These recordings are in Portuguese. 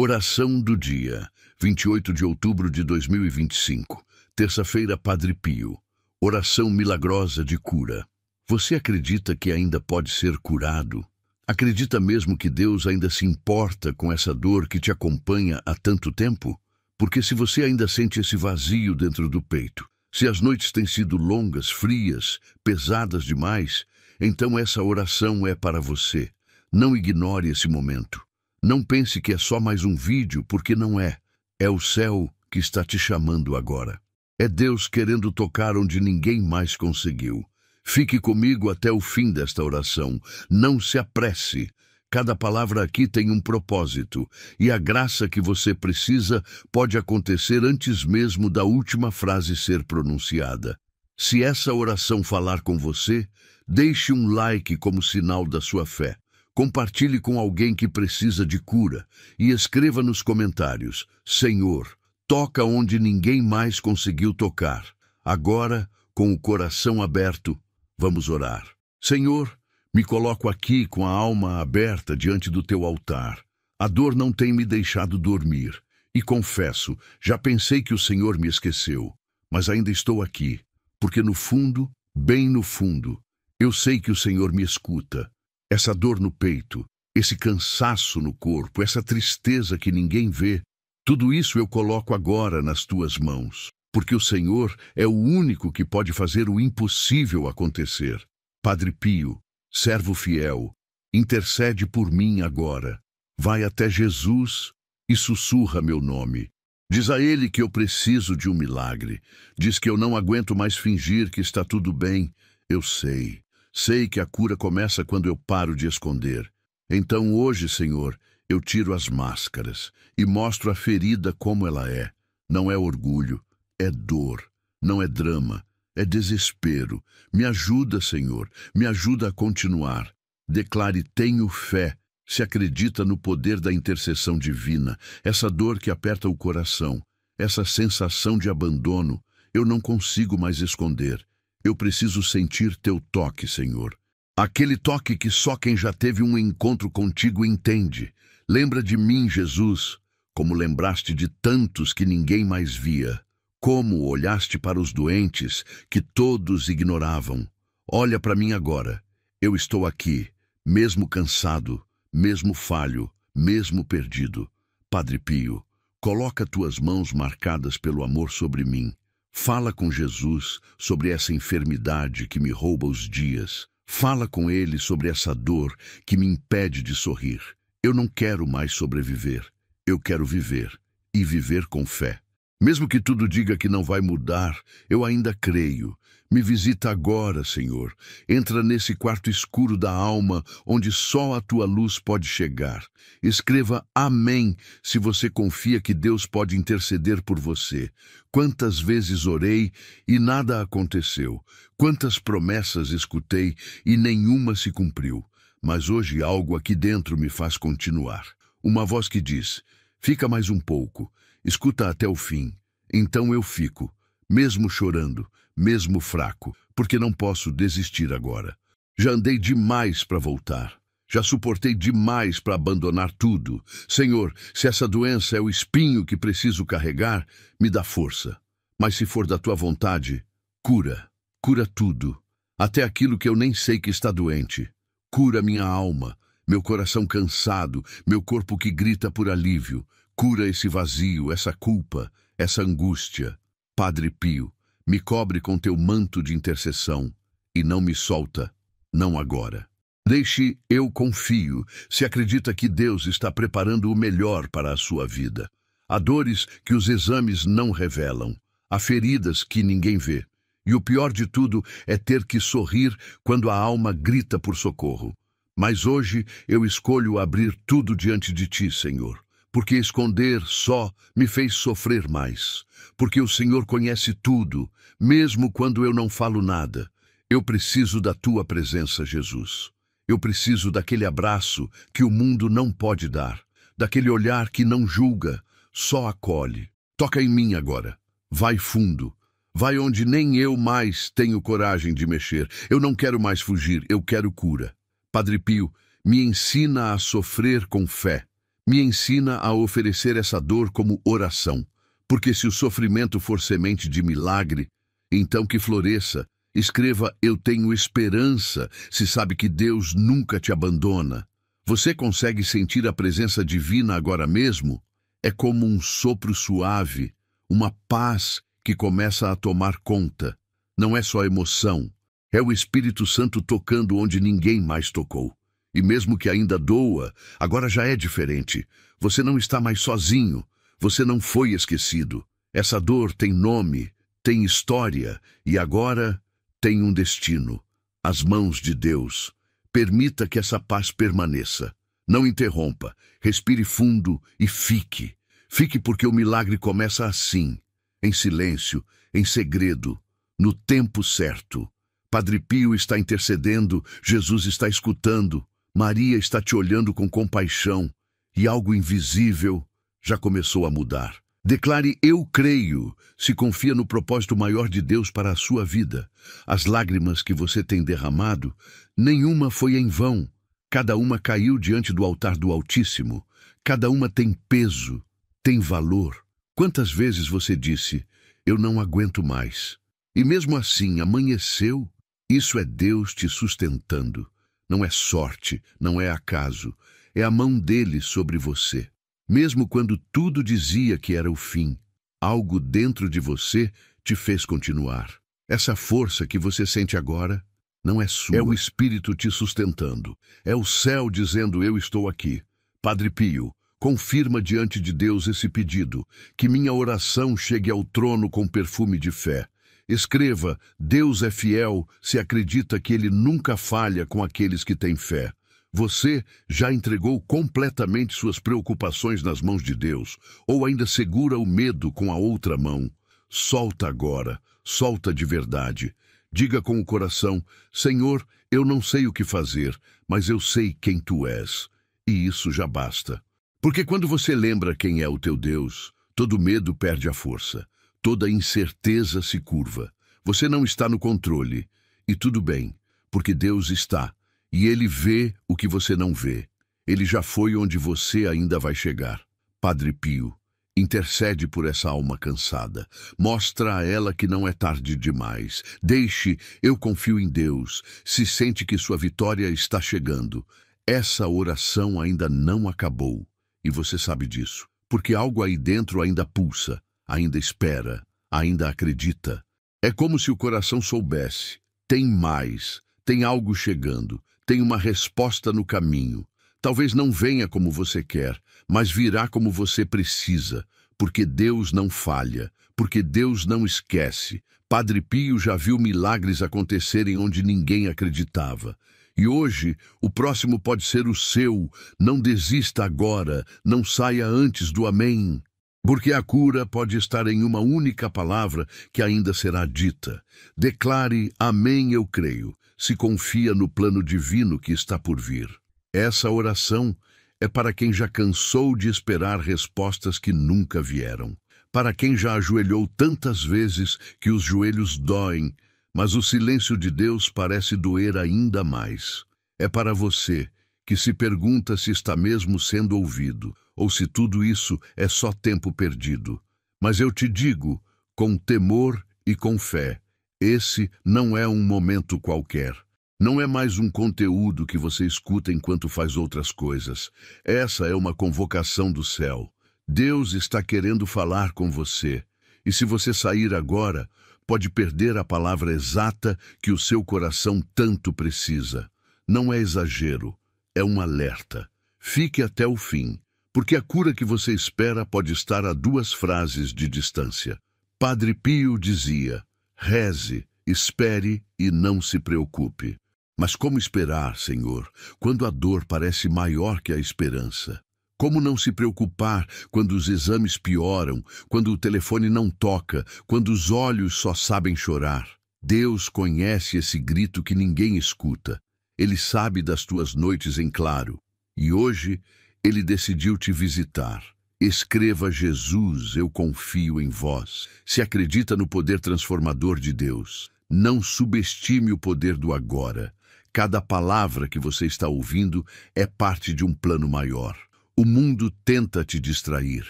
Oração do dia, 28 de outubro de 2025, terça-feira, Padre Pio. Oração milagrosa de cura. Você acredita que ainda pode ser curado? Acredita mesmo que Deus ainda se importa com essa dor que te acompanha há tanto tempo? Porque se você ainda sente esse vazio dentro do peito, se as noites têm sido longas, frias, pesadas demais, então essa oração é para você. Não ignore esse momento. Não pense que é só mais um vídeo, porque não é. É o céu que está te chamando agora. É Deus querendo tocar onde ninguém mais conseguiu. Fique comigo até o fim desta oração. Não se apresse. Cada palavra aqui tem um propósito, e a graça que você precisa pode acontecer antes mesmo da última frase ser pronunciada. Se essa oração falar com você, deixe um like como sinal da sua fé. Compartilhe com alguém que precisa de cura e escreva nos comentários: Senhor, toca onde ninguém mais conseguiu tocar. Agora, com o coração aberto, vamos orar. Senhor, me coloco aqui com a alma aberta diante do teu altar. A dor não tem me deixado dormir. E confesso, já pensei que o Senhor me esqueceu, mas ainda estou aqui, porque no fundo, bem no fundo, eu sei que o Senhor me escuta. Essa dor no peito, esse cansaço no corpo, essa tristeza que ninguém vê, tudo isso eu coloco agora nas tuas mãos, porque o Senhor é o único que pode fazer o impossível acontecer. Padre Pio, servo fiel, intercede por mim agora. Vai até Jesus e sussurra meu nome. Diz a ele que eu preciso de um milagre. Diz que eu não aguento mais fingir que está tudo bem. Eu sei. Sei que a cura começa quando eu paro de esconder. Então hoje, Senhor, eu tiro as máscaras e mostro a ferida como ela é. Não é orgulho, é dor. Não é drama, é desespero. Me ajuda, Senhor, me ajuda a continuar. Declare: tenho fé. Se acredita no poder da intercessão divina. Essa dor que aperta o coração, essa sensação de abandono, eu não consigo mais esconder. Eu preciso sentir teu toque, Senhor. Aquele toque que só quem já teve um encontro contigo entende. Lembra de mim, Jesus, como lembraste de tantos que ninguém mais via. Como olhaste para os doentes que todos ignoravam. Olha para mim agora. Eu estou aqui, mesmo cansado, mesmo falho, mesmo perdido. Padre Pio, coloca tuas mãos marcadas pelo amor sobre mim. Fala com Jesus sobre essa enfermidade que me rouba os dias. Fala com ele sobre essa dor que me impede de sorrir. Eu não quero mais sobreviver. Eu quero viver, e viver com fé. Mesmo que tudo diga que não vai mudar, eu ainda creio. Me visita agora, Senhor. Entra nesse quarto escuro da alma, onde só a tua luz pode chegar. Escreva amém se você confia que Deus pode interceder por você. Quantas vezes orei e nada aconteceu. Quantas promessas escutei e nenhuma se cumpriu. Mas hoje algo aqui dentro me faz continuar. Uma voz que diz: fica mais um pouco. Escuta até o fim. Então eu fico, mesmo chorando, mesmo fraco, porque não posso desistir agora. Já andei demais para voltar. Já suportei demais para abandonar tudo. Senhor, se essa doença é o espinho que preciso carregar, me dá força. Mas se for da tua vontade, cura. Cura tudo. Até aquilo que eu nem sei que está doente. Cura minha alma, meu coração cansado, meu corpo que grita por alívio. Cura esse vazio, essa culpa, essa angústia. Padre Pio, me cobre com teu manto de intercessão e não me solta, não agora. Deixe eu confio, se acredita que Deus está preparando o melhor para a sua vida. Há dores que os exames não revelam, há feridas que ninguém vê. E o pior de tudo é ter que sorrir quando a alma grita por socorro. Mas hoje eu escolho abrir tudo diante de ti, Senhor. Porque esconder só me fez sofrer mais. Porque o Senhor conhece tudo, mesmo quando eu não falo nada. Eu preciso da tua presença, Jesus. Eu preciso daquele abraço que o mundo não pode dar. Daquele olhar que não julga, só acolhe. Toca em mim agora. Vai fundo. Vai onde nem eu mais tenho coragem de mexer. Eu não quero mais fugir, eu quero cura. Padre Pio, me ensina a sofrer com fé. Me ensina a oferecer essa dor como oração, porque se o sofrimento for semente de milagre, então que floresça. Escreva: eu tenho esperança, se sabe que Deus nunca te abandona. Você consegue sentir a presença divina agora mesmo? É como um sopro suave, uma paz que começa a tomar conta. Não é só emoção, é o Espírito Santo tocando onde ninguém mais tocou. E mesmo que ainda doa, agora já é diferente. Você não está mais sozinho, você não foi esquecido. Essa dor tem nome, tem história, e agora tem um destino. As mãos de Deus. Permita que essa paz permaneça. Não interrompa. Respire fundo e fique. Fique, porque o milagre começa assim, em silêncio, em segredo, no tempo certo. Padre Pio está intercedendo, Jesus está escutando, Maria está te olhando com compaixão, e algo invisível já começou a mudar. Declare: eu creio, se confia no propósito maior de Deus para a sua vida. As lágrimas que você tem derramado, nenhuma foi em vão. Cada uma caiu diante do altar do Altíssimo. Cada uma tem peso, tem valor. Quantas vezes você disse: eu não aguento mais? E mesmo assim amanheceu. Isso é Deus te sustentando. Não é sorte, não é acaso. É a mão dele sobre você. Mesmo quando tudo dizia que era o fim, algo dentro de você te fez continuar. Essa força que você sente agora não é sua. É o Espírito te sustentando. É o céu dizendo: eu estou aqui. Padre Pio, confirma diante de Deus esse pedido, que minha oração chegue ao trono com perfume de fé. Escreva: Deus é fiel se acredita que Ele nunca falha com aqueles que têm fé. Você já entregou completamente suas preocupações nas mãos de Deus, ou ainda segura o medo com a outra mão? Solta agora, solta de verdade. Diga com o coração: Senhor, eu não sei o que fazer, mas eu sei quem Tu és. E isso já basta. Porque quando você lembra quem é o teu Deus, todo medo perde a força, toda incerteza se curva. Você não está no controle, e tudo bem, porque Deus está. E Ele vê o que você não vê. Ele já foi onde você ainda vai chegar. Padre Pio, intercede por essa alma cansada. Mostra a ela que não é tarde demais. Deixe: eu confio em Deus. Se sente que sua vitória está chegando. Essa oração ainda não acabou. E você sabe disso. Porque algo aí dentro ainda pulsa, ainda espera, ainda acredita. É como se o coração soubesse: tem mais, tem algo chegando. Tem uma resposta no caminho. Talvez não venha como você quer, mas virá como você precisa, porque Deus não falha, porque Deus não esquece. Padre Pio já viu milagres acontecerem onde ninguém acreditava. E hoje, o próximo pode ser o seu. Não desista agora, não saia antes do amém. Porque a cura pode estar em uma única palavra que ainda será dita. Declare: amém, eu creio. Se confia no plano divino que está por vir. Essa oração é para quem já cansou de esperar respostas que nunca vieram. Para quem já ajoelhou tantas vezes que os joelhos doem, mas o silêncio de Deus parece doer ainda mais. É para você que se pergunta se está mesmo sendo ouvido, ou se tudo isso é só tempo perdido. Mas eu te digo, com temor e com fé, esse não é um momento qualquer. Não é mais um conteúdo que você escuta enquanto faz outras coisas. Essa é uma convocação do céu. Deus está querendo falar com você. E se você sair agora, pode perder a palavra exata que o seu coração tanto precisa. Não é exagero, é um alerta. Fique até o fim, porque a cura que você espera pode estar a 2 frases de distância. Padre Pio dizia: reze, espere e não se preocupe. Mas como esperar, Senhor, quando a dor parece maior que a esperança? Como não se preocupar quando os exames pioram, quando o telefone não toca, quando os olhos só sabem chorar? Deus conhece esse grito que ninguém escuta. Ele sabe das tuas noites em claro. E hoje, Ele decidiu te visitar. Escreva: Jesus, eu confio em vós. Se acredita no poder transformador de Deus, não subestime o poder do agora. Cada palavra que você está ouvindo é parte de um plano maior. O mundo tenta te distrair.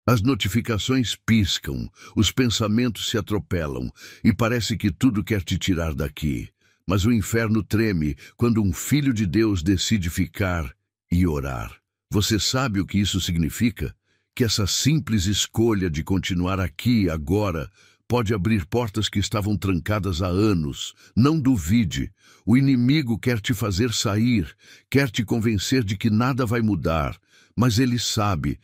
As notificações piscam, os pensamentos se atropelam e parece que tudo quer te tirar daqui. Mas o inferno treme quando um filho de Deus decide ficar e orar. Você sabe o que isso significa? Que essa simples escolha de continuar aqui agora pode abrir portas que estavam trancadas há anos. Não duvide. O inimigo quer te fazer sair, quer te convencer de que nada vai mudar. Mas ele sabe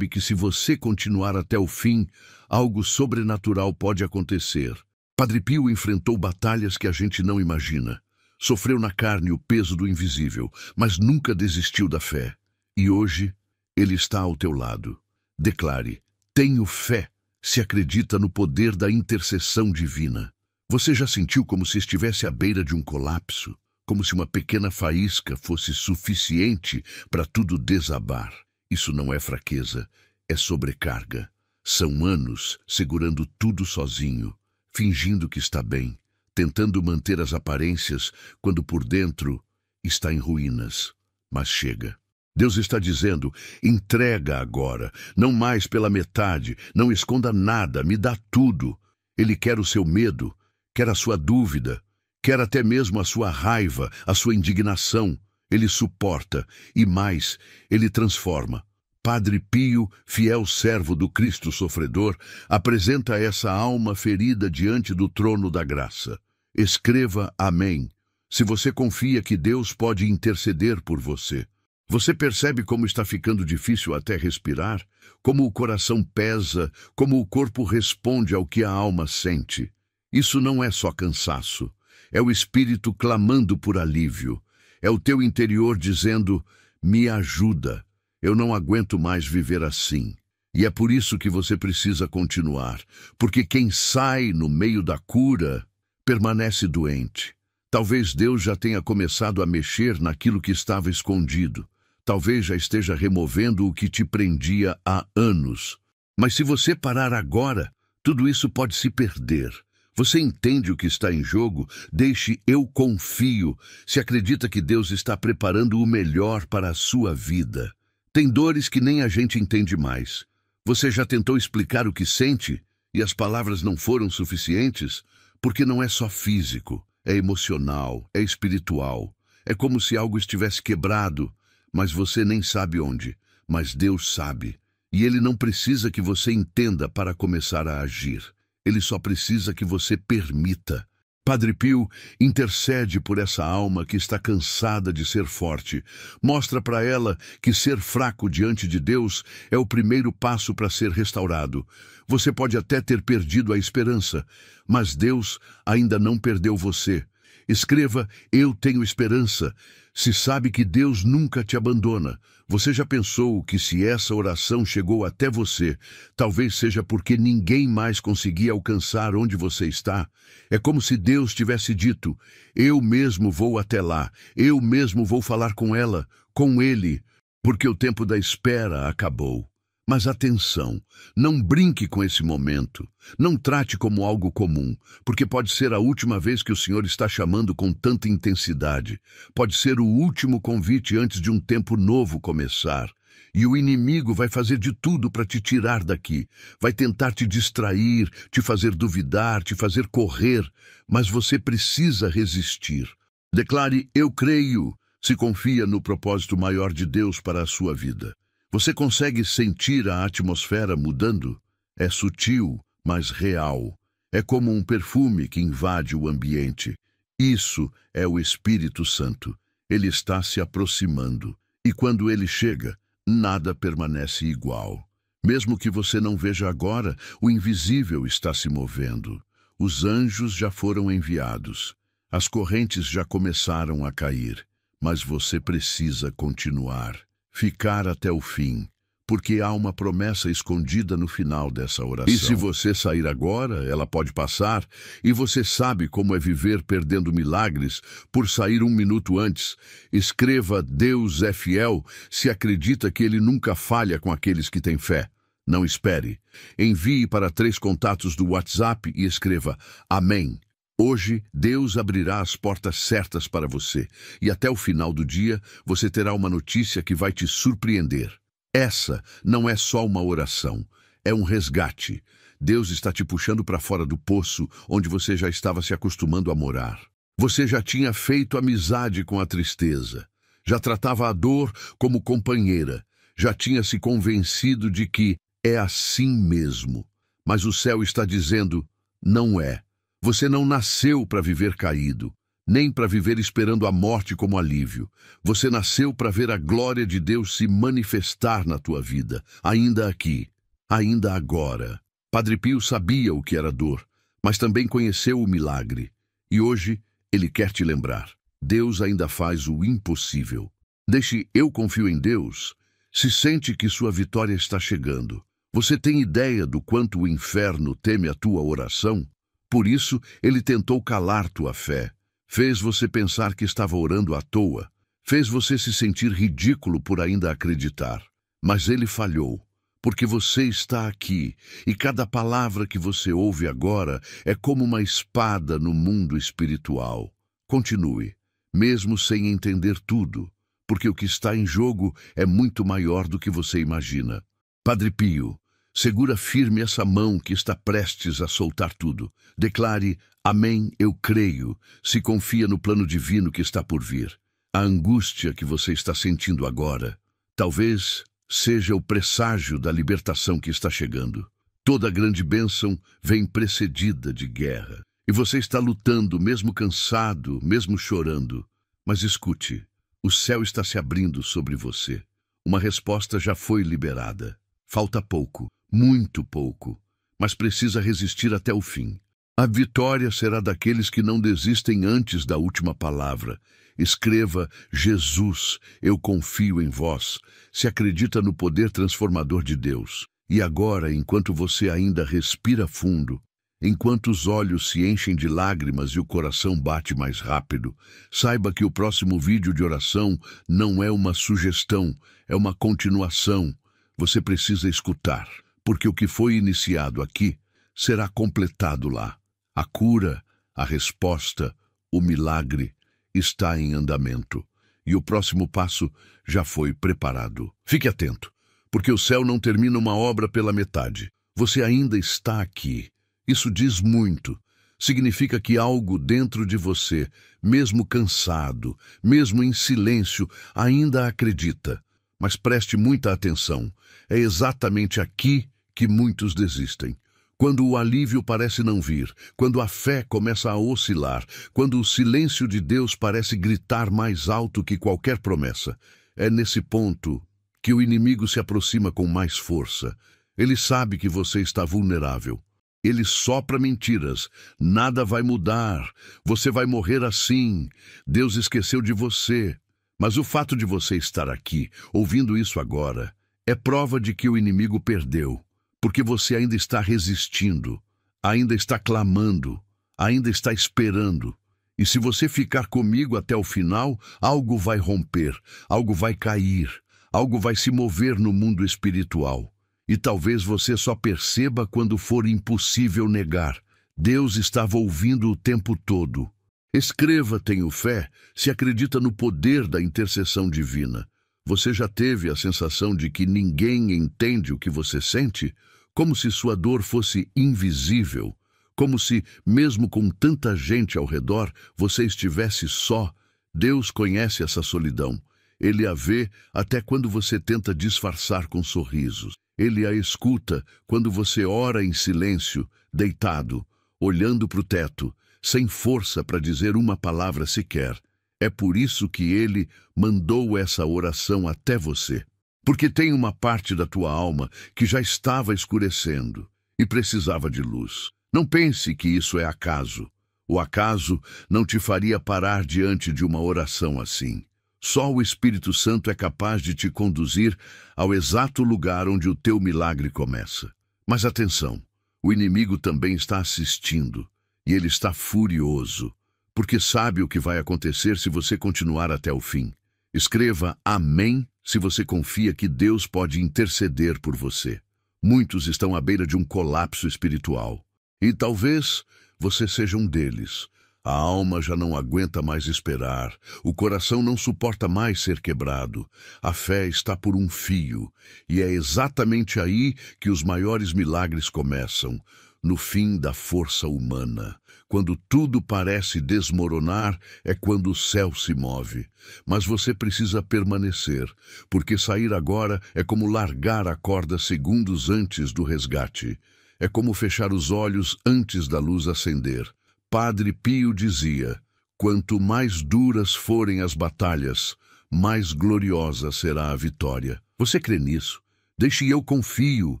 que se você continuar até o fim, algo sobrenatural pode acontecer. Padre Pio enfrentou batalhas que a gente não imagina. Sofreu na carne o peso do invisível, mas nunca desistiu da fé. E hoje, ele está ao teu lado. Declare: tenho fé, se acredita no poder da intercessão divina. Você já sentiu como se estivesse à beira de um colapso? Como se uma pequena faísca fosse suficiente para tudo desabar? Isso não é fraqueza, é sobrecarga. São anos segurando tudo sozinho, fingindo que está bem, tentando manter as aparências quando por dentro está em ruínas. Mas chega. Deus está dizendo: entrega agora, não mais pela metade, não esconda nada, me dá tudo. Ele quer o seu medo, quer a sua dúvida, quer até mesmo a sua raiva, a sua indignação. Ele suporta e mais, ele transforma. Padre Pio, fiel servo do Cristo sofredor, apresenta essa alma ferida diante do trono da graça. Escreva amém, se você confia que Deus pode interceder por você. Você percebe como está ficando difícil até respirar? Como o coração pesa, como o corpo responde ao que a alma sente? Isso não é só cansaço. É o espírito clamando por alívio. É o teu interior dizendo: me ajuda. Eu não aguento mais viver assim. E é por isso que você precisa continuar. Porque quem sai no meio da cura permanece doente. Talvez Deus já tenha começado a mexer naquilo que estava escondido. Talvez já esteja removendo o que te prendia há anos. Mas se você parar agora, tudo isso pode se perder. Você entende o que está em jogo? Deixe eu confio. Se acredita que Deus está preparando o melhor para a sua vida. Tem dores que nem a gente entende mais. Você já tentou explicar o que sente e as palavras não foram suficientes? Porque não é só físico, é emocional, é espiritual. É como se algo estivesse quebrado, mas você nem sabe onde. Mas Deus sabe. E Ele não precisa que você entenda para começar a agir. Ele só precisa que você permita. Padre Pio intercede por essa alma que está cansada de ser forte. Mostra para ela que ser fraco diante de Deus é o primeiro passo para ser restaurado. Você pode até ter perdido a esperança, mas Deus ainda não perdeu você. Escreva: eu tenho esperança. Se sabe que Deus nunca te abandona. Você já pensou que se essa oração chegou até você, talvez seja porque ninguém mais conseguia alcançar onde você está? É como se Deus tivesse dito: eu mesmo vou até lá, eu mesmo vou falar com ela, com ele, porque o tempo da espera acabou. Mas atenção, não brinque com esse momento. Não trate como algo comum, porque pode ser a última vez que o Senhor está chamando com tanta intensidade. Pode ser o último convite antes de um tempo novo começar. E o inimigo vai fazer de tudo para te tirar daqui. Vai tentar te distrair, te fazer duvidar, te fazer correr. Mas você precisa resistir. Declare: eu creio, se confia no propósito maior de Deus para a sua vida. Você consegue sentir a atmosfera mudando? É sutil, mas real. É como um perfume que invade o ambiente. Isso é o Espírito Santo. Ele está se aproximando. E quando ele chega, nada permanece igual. Mesmo que você não veja agora, o invisível está se movendo. Os anjos já foram enviados. As correntes já começaram a cair. Mas você precisa continuar. Ficar até o fim, porque há uma promessa escondida no final dessa oração. E se você sair agora, ela pode passar, e você sabe como é viver perdendo milagres por sair um minuto antes. Escreva: Deus é fiel, se acredita que Ele nunca falha com aqueles que têm fé. Não espere. Envie para 3 contatos do WhatsApp e escreva: Amém. Hoje, Deus abrirá as portas certas para você, e até o final do dia, você terá uma notícia que vai te surpreender. Essa não é só uma oração, é um resgate. Deus está te puxando para fora do poço onde você já estava se acostumando a morar. Você já tinha feito amizade com a tristeza, já tratava a dor como companheira, já tinha se convencido de que é assim mesmo. Mas o céu está dizendo, não é. Você não nasceu para viver caído, nem para viver esperando a morte como alívio. Você nasceu para ver a glória de Deus se manifestar na tua vida, ainda aqui, ainda agora. Padre Pio sabia o que era dor, mas também conheceu o milagre. E hoje, ele quer te lembrar. Deus ainda faz o impossível. Deixe "eu confio em Deus". Se sente que sua vitória está chegando. Você tem ideia do quanto o inferno teme a tua oração? Por isso, ele tentou calar tua fé. Fez você pensar que estava orando à toa. Fez você se sentir ridículo por ainda acreditar. Mas ele falhou, porque você está aqui, e cada palavra que você ouve agora é como uma espada no mundo espiritual. Continue, mesmo sem entender tudo, porque o que está em jogo é muito maior do que você imagina. Padre Pio, segura firme essa mão que está prestes a soltar tudo. Declare, amém, eu creio, se confia no plano divino que está por vir. A angústia que você está sentindo agora, talvez seja o presságio da libertação que está chegando. Toda grande bênção vem precedida de guerra. E você está lutando, mesmo cansado, mesmo chorando. Mas escute, o céu está se abrindo sobre você. Uma resposta já foi liberada. Falta pouco, muito pouco, mas precisa resistir até o fim. A vitória será daqueles que não desistem antes da última palavra. Escreva, Jesus, eu confio em vós. Se acredita no poder transformador de Deus. E agora, enquanto você ainda respira fundo, enquanto os olhos se enchem de lágrimas e o coração bate mais rápido, saiba que o próximo vídeo de oração não é uma sugestão, é uma continuação. Você precisa escutar, porque o que foi iniciado aqui será completado lá. A cura, a resposta, o milagre está em andamento. E o próximo passo já foi preparado. Fique atento, porque o céu não termina uma obra pela metade. Você ainda está aqui. Isso diz muito. Significa que algo dentro de você, mesmo cansado, mesmo em silêncio, ainda acredita. Mas preste muita atenção. É exatamente aqui que muitos desistem. Quando o alívio parece não vir, quando a fé começa a oscilar, quando o silêncio de Deus parece gritar mais alto que qualquer promessa, é nesse ponto que o inimigo se aproxima com mais força. Ele sabe que você está vulnerável. Ele sopra mentiras. Nada vai mudar. Você vai morrer assim. Deus esqueceu de você. Mas o fato de você estar aqui, ouvindo isso agora, é prova de que o inimigo perdeu. Porque você ainda está resistindo, ainda está clamando, ainda está esperando. E se você ficar comigo até o final, algo vai romper, algo vai cair, algo vai se mover no mundo espiritual. E talvez você só perceba quando for impossível negar. Deus estava ouvindo o tempo todo. Escreva, tenho fé, se acredita no poder da intercessão divina. Você já teve a sensação de que ninguém entende o que você sente? Como se sua dor fosse invisível, como se, mesmo com tanta gente ao redor, você estivesse só. Deus conhece essa solidão. Ele a vê até quando você tenta disfarçar com sorrisos. Ele a escuta quando você ora em silêncio, deitado, olhando para o teto, sem força para dizer uma palavra sequer. É por isso que ele mandou essa oração até você. Porque tem uma parte da tua alma que já estava escurecendo e precisava de luz. Não pense que isso é acaso. O acaso não te faria parar diante de uma oração assim. Só o Espírito Santo é capaz de te conduzir ao exato lugar onde o teu milagre começa. Mas atenção, o inimigo também está assistindo e ele está furioso, porque sabe o que vai acontecer se você continuar até o fim. Escreva amém se você confia que Deus pode interceder por você. Muitos estão à beira de um colapso espiritual. E talvez você seja um deles. A alma já não aguenta mais esperar, o coração não suporta mais ser quebrado. A fé está por um fio, e é exatamente aí que os maiores milagres começam, no fim da força humana. Quando tudo parece desmoronar, é quando o céu se move. Mas você precisa permanecer, porque sair agora é como largar a corda segundos antes do resgate. É como fechar os olhos antes da luz acender. Padre Pio dizia: quanto mais duras forem as batalhas, mais gloriosa será a vitória. Você crê nisso? Deixe eu confio.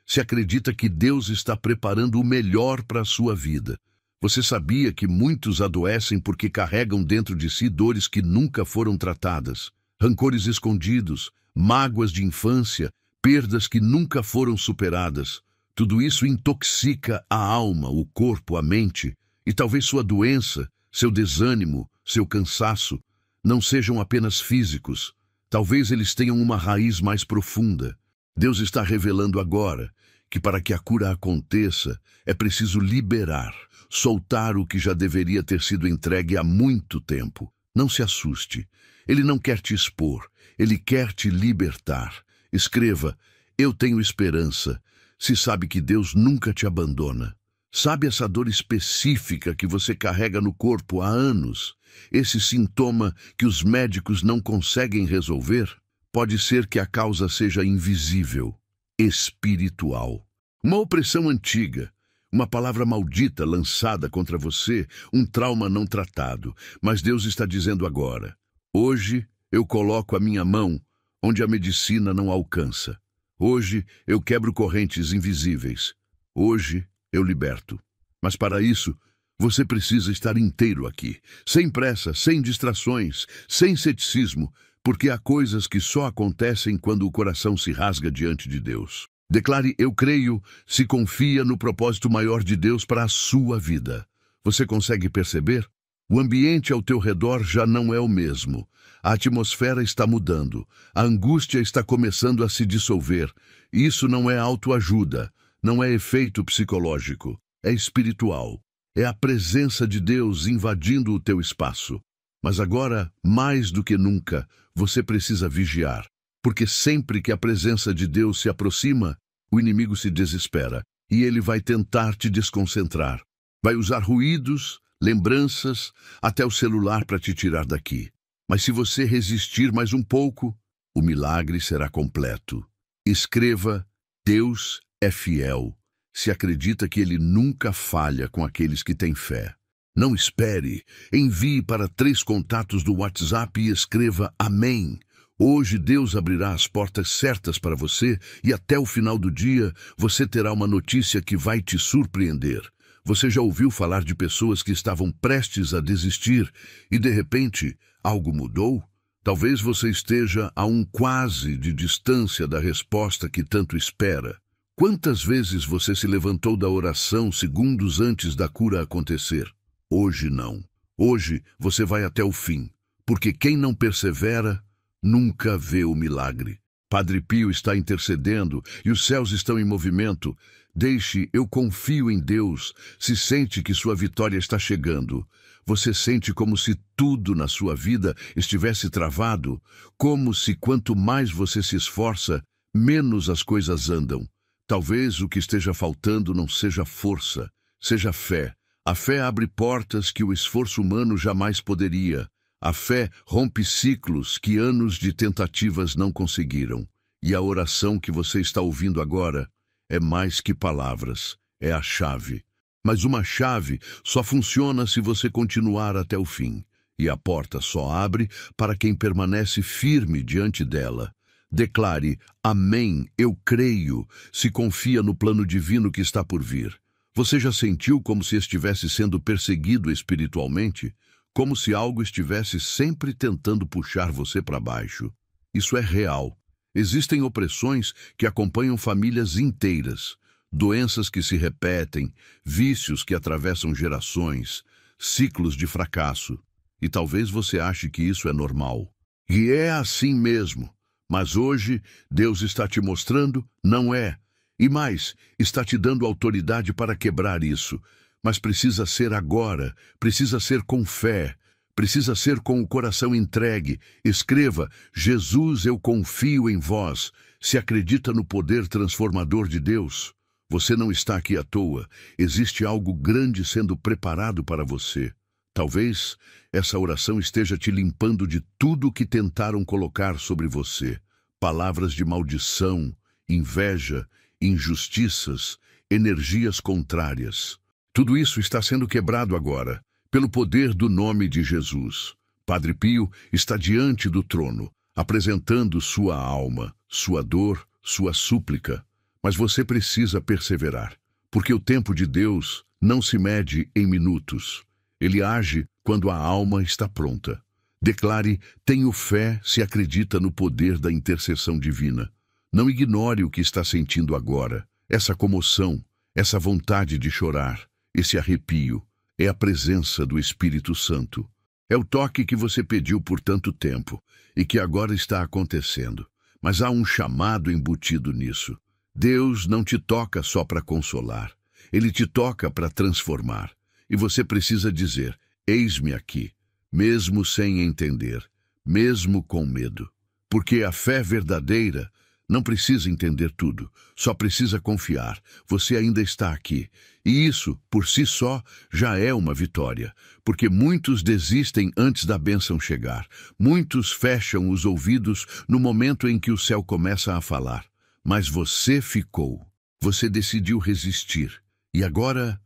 Se acredita que Deus está preparando o melhor para a sua vida. Você sabia que muitos adoecem porque carregam dentro de si dores que nunca foram tratadas, rancores escondidos, mágoas de infância, perdas que nunca foram superadas. Tudo isso intoxica a alma, o corpo, a mente. E talvez sua doença, seu desânimo, seu cansaço, não sejam apenas físicos. Talvez eles tenham uma raiz mais profunda. Deus está revelando agora que para que a cura aconteça, é preciso liberar, soltar o que já deveria ter sido entregue há muito tempo. Não se assuste. Ele não quer te expor. Ele quer te libertar. Escreva: eu tenho esperança. Se sabe que Deus nunca te abandona. Sabe essa dor específica que você carrega no corpo há anos? Esse sintoma que os médicos não conseguem resolver? Pode ser que a causa seja invisível, espiritual. Uma opressão antiga, uma palavra maldita lançada contra você, um trauma não tratado. Mas Deus está dizendo agora: hoje eu coloco a minha mão onde a medicina não alcança. Hoje eu quebro correntes invisíveis. Hoje eu liberto. Mas para isso, você precisa estar inteiro aqui, sem pressa, sem distrações, sem ceticismo, porque há coisas que só acontecem quando o coração se rasga diante de Deus. Declare: eu creio, se confia no propósito maior de Deus para a sua vida. Você consegue perceber? O ambiente ao teu redor já não é o mesmo. A atmosfera está mudando. A angústia está começando a se dissolver. Isso não é autoajuda. Não é efeito psicológico, é espiritual. É a presença de Deus invadindo o teu espaço. Mas agora, mais do que nunca, você precisa vigiar, porque sempre que a presença de Deus se aproxima, o inimigo se desespera e ele vai tentar te desconcentrar. Vai usar ruídos, lembranças, até o celular para te tirar daqui. Mas se você resistir mais um pouco, o milagre será completo. Escreva: Deus é fiel. Se acredita que ele nunca falha com aqueles que têm fé. Não espere. Envie para 3 contatos do WhatsApp e escreva: amém. Hoje Deus abrirá as portas certas para você e até o final do dia você terá uma notícia que vai te surpreender. Você já ouviu falar de pessoas que estavam prestes a desistir e de repente algo mudou? Talvez você esteja a um quase de distância da resposta que tanto espera. Quantas vezes você se levantou da oração segundos antes da cura acontecer? Hoje não. Hoje você vai até o fim, porque quem não persevera nunca vê o milagre. Padre Pio está intercedendo e os céus estão em movimento. Deixe: eu confio em Deus. Se sente que sua vitória está chegando. Você sente como se tudo na sua vida estivesse travado, como se quanto mais você se esforça, menos as coisas andam. Talvez o que esteja faltando não seja força, seja fé. A fé abre portas que o esforço humano jamais poderia. A fé rompe ciclos que anos de tentativas não conseguiram. E a oração que você está ouvindo agora é mais que palavras, é a chave. Mas uma chave só funciona se você continuar até o fim. E a porta só abre para quem permanece firme diante dela. Declare: amém, eu creio, se confia no plano divino que está por vir. Você já sentiu como se estivesse sendo perseguido espiritualmente? Como se algo estivesse sempre tentando puxar você para baixo? Isso é real. Existem opressões que acompanham famílias inteiras, doenças que se repetem, vícios que atravessam gerações, ciclos de fracasso. E talvez você ache que isso é normal. E é assim mesmo. Mas hoje, Deus está te mostrando: não é. E mais, está te dando autoridade para quebrar isso. mas precisa ser agora, precisa ser com fé, precisa ser com o coração entregue. Escreva: Jesus, eu confio em vós. Se acredita no poder transformador de Deus. Você não está aqui à toa. Existe algo grande sendo preparado para você. Talvez essa oração esteja te limpando de tudo o que tentaram colocar sobre você. Palavras de maldição, inveja, injustiças, energias contrárias. Tudo isso está sendo quebrado agora, pelo poder do nome de Jesus. Padre Pio está diante do trono, apresentando sua alma, sua dor, sua súplica. Mas você precisa perseverar, porque o tempo de Deus não se mede em minutos. Ele age quando a alma está pronta. Declare: tenho fé se acredita no poder da intercessão divina. Não ignore o que está sentindo agora. Essa comoção, essa vontade de chorar, esse arrepio, é a presença do Espírito Santo. É o toque que você pediu por tanto tempo e que agora está acontecendo. Mas há um chamado embutido nisso. Deus não te toca só para consolar. Ele te toca para transformar. E você precisa dizer: eis-me aqui, mesmo sem entender, mesmo com medo. Porque a fé verdadeira não precisa entender tudo, só precisa confiar. Você ainda está aqui. E isso, por si só, já é uma vitória. Porque muitos desistem antes da bênção chegar. Muitos fecham os ouvidos no momento em que o céu começa a falar. Mas você ficou. Você decidiu resistir. E agora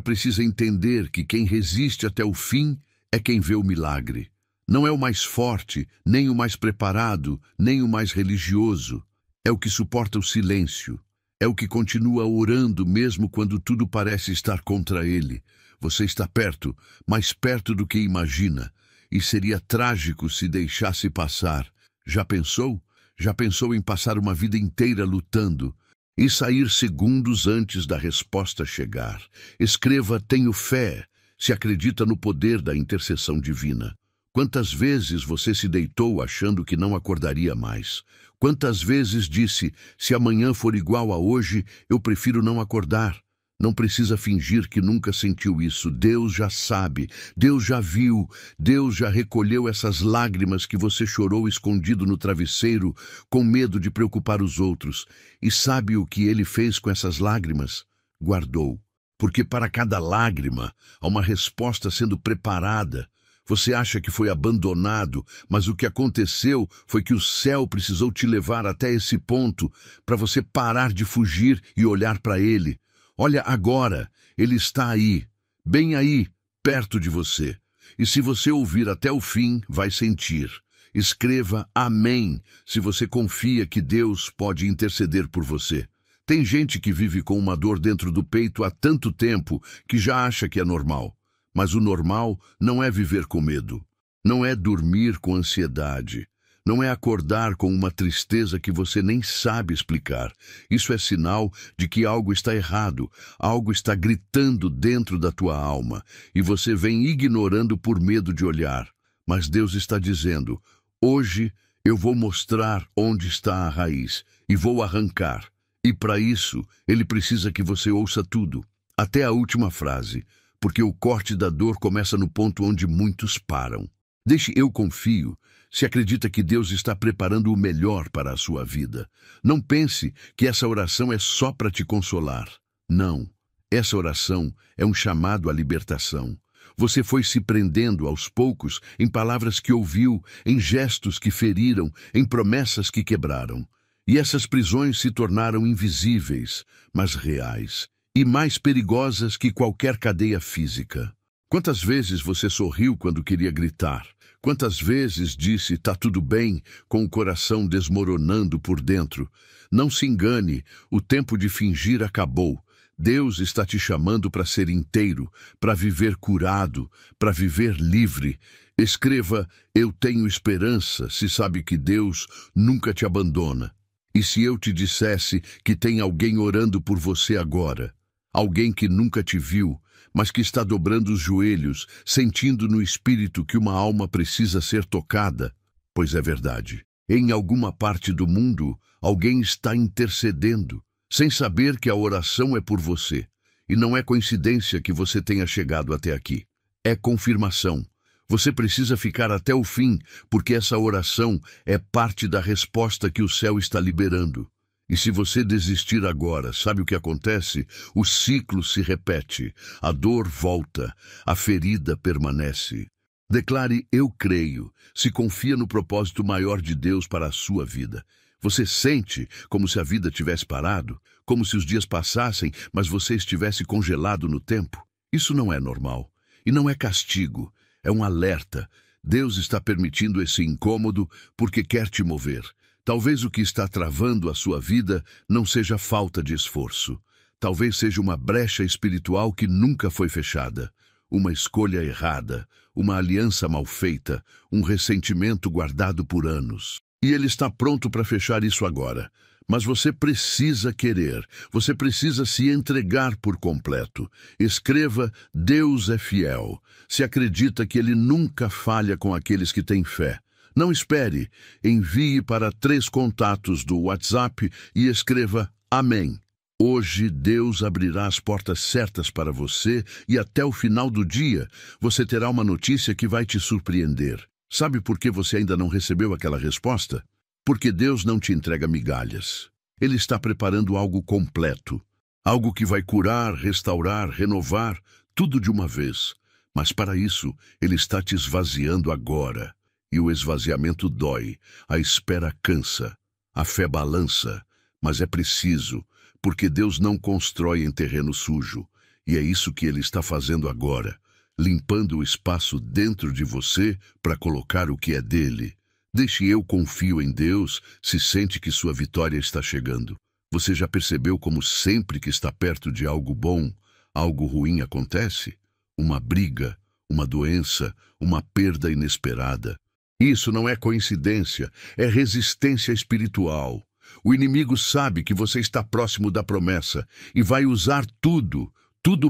precisa entender que quem resiste até o fim é quem vê o milagre. Não é o mais forte, nem o mais preparado, nem o mais religioso. É o que suporta o silêncio. É o que continua orando mesmo quando tudo parece estar contra ele. Você está perto, mais perto do que imagina. E seria trágico se deixasse passar. Já pensou? Já pensou em passar uma vida inteira lutando e sair segundos antes da resposta chegar? Escreva: tenho fé, se acredita no poder da intercessão divina. Quantas vezes você se deitou achando que não acordaria mais? Quantas vezes disse: se amanhã for igual a hoje, eu prefiro não acordar? Não precisa fingir que nunca sentiu isso. Deus já sabe, Deus já viu, Deus já recolheu essas lágrimas que você chorou escondido no travesseiro, com medo de preocupar os outros. E sabe o que Ele fez com essas lágrimas? Guardou. Porque para cada lágrima há uma resposta sendo preparada. Você acha que foi abandonado, mas o que aconteceu foi que o céu precisou te levar até esse ponto para você parar de fugir e olhar para Ele. Olha agora, Ele está aí, bem aí, perto de você. E se você ouvir até o fim, vai sentir. Escreva amém se você confia que Deus pode interceder por você. Tem gente que vive com uma dor dentro do peito há tanto tempo que já acha que é normal. Mas o normal não é viver com medo. Não é dormir com ansiedade. Não é acordar com uma tristeza que você nem sabe explicar. Isso é sinal de que algo está errado, algo está gritando dentro da tua alma, e você vem ignorando por medo de olhar. Mas Deus está dizendo: hoje eu vou mostrar onde está a raiz, e vou arrancar. E para isso, Ele precisa que você ouça tudo, até a última frase, porque o corte da dor começa no ponto onde muitos param. Deixe eu confio. Se acredita que Deus está preparando o melhor para a sua vida. Não pense que essa oração é só para te consolar. Não. Essa oração é um chamado à libertação. Você foi se prendendo aos poucos em palavras que ouviu, em gestos que feriram, em promessas que quebraram. E essas prisões se tornaram invisíveis, mas reais, e mais perigosas que qualquer cadeia física. Quantas vezes você sorriu quando queria gritar? Quantas vezes disse: tá tudo bem, com o coração desmoronando por dentro? Não se engane, o tempo de fingir acabou. Deus está te chamando para ser inteiro, para viver curado, para viver livre. Escreva: eu tenho esperança, se sabe que Deus nunca te abandona. E se eu te dissesse que tem alguém orando por você agora? Alguém que nunca te viu, mas que está dobrando os joelhos, sentindo no espírito que uma alma precisa ser tocada? Pois é verdade. Em alguma parte do mundo, alguém está intercedendo, sem saber que a oração é por você. E não é coincidência que você tenha chegado até aqui. É confirmação. Você precisa ficar até o fim, porque essa oração é parte da resposta que o céu está liberando. E se você desistir agora, sabe o que acontece? O ciclo se repete, a dor volta, a ferida permanece. Declare: eu creio. Se confia no propósito maior de Deus para a sua vida. Você sente como se a vida tivesse parado, como se os dias passassem, mas você estivesse congelado no tempo? Isso não é normal. E não é castigo, é um alerta. Deus está permitindo esse incômodo porque quer te mover. Talvez o que está travando a sua vida não seja falta de esforço. Talvez seja uma brecha espiritual que nunca foi fechada. Uma escolha errada, uma aliança mal feita, um ressentimento guardado por anos. E Ele está pronto para fechar isso agora. Mas você precisa querer, você precisa se entregar por completo. Escreva: Deus é fiel. Se acredita que Ele nunca falha com aqueles que têm fé. Não espere, envie para 3 contatos do WhatsApp e escreva: Amém. Hoje Deus abrirá as portas certas para você e até o final do dia você terá uma notícia que vai te surpreender. Sabe por que você ainda não recebeu aquela resposta? Porque Deus não te entrega migalhas. Ele está preparando algo completo. Algo que vai curar, restaurar, renovar, tudo de uma vez. Mas para isso, Ele está te esvaziando agora. E o esvaziamento dói, a espera cansa, a fé balança. Mas é preciso, porque Deus não constrói em terreno sujo. E é isso que Ele está fazendo agora, limpando o espaço dentro de você para colocar o que é dele. Deixe: eu confio em Deus, se sente que sua vitória está chegando. Você já percebeu como sempre que está perto de algo bom, algo ruim acontece? Uma briga, uma doença, uma perda inesperada. Isso não é coincidência, é resistência espiritual. O inimigo sabe que você está próximo da promessa e vai usar tudo